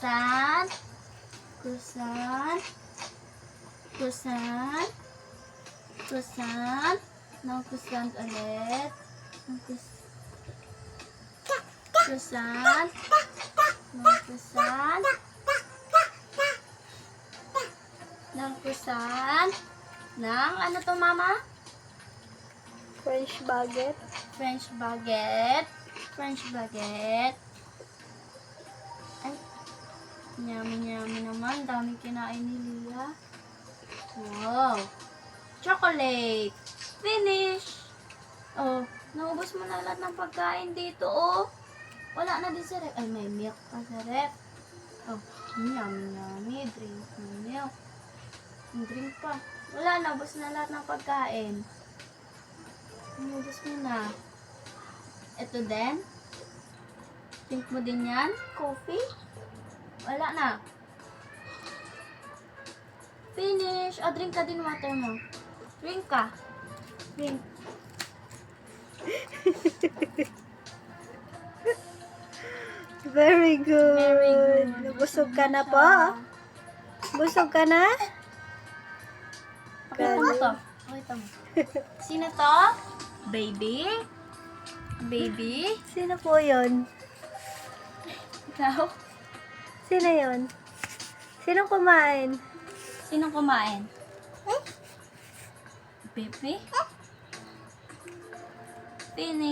Croissant. Croissant. Croissant. Croissant. No, croissant ulit. Croissant. No, croissant. Ng croissant. Ng ano to, mama? French baguette. French baguette. French baguette. Ay, yummy naman. Daming kinain ni Lia. Wow. Chocolate. Finish. Oh, naubos mo na lahat ng pagkain dito, oh. Wala na din sa ref. Ay, may milk pa sa ref. Oh, yummy. Drink ng milk. Drink pa. Wala na, ubos na lahat ng pagkain. Ubos mo na. Ito din. Drink mo din yan? Coffee? Wala na. Finish. O, drink ka din water mo. Drink ka. Drink. Very good. Very good. Nabusog ka na po? Busog ka na? Pakita mo to. Pakita mo. Sino to? Baby? Baby? Sino po yun? Ikaw? Sino yun? Sinong kumain? Sinong kumain? Baby? Finish.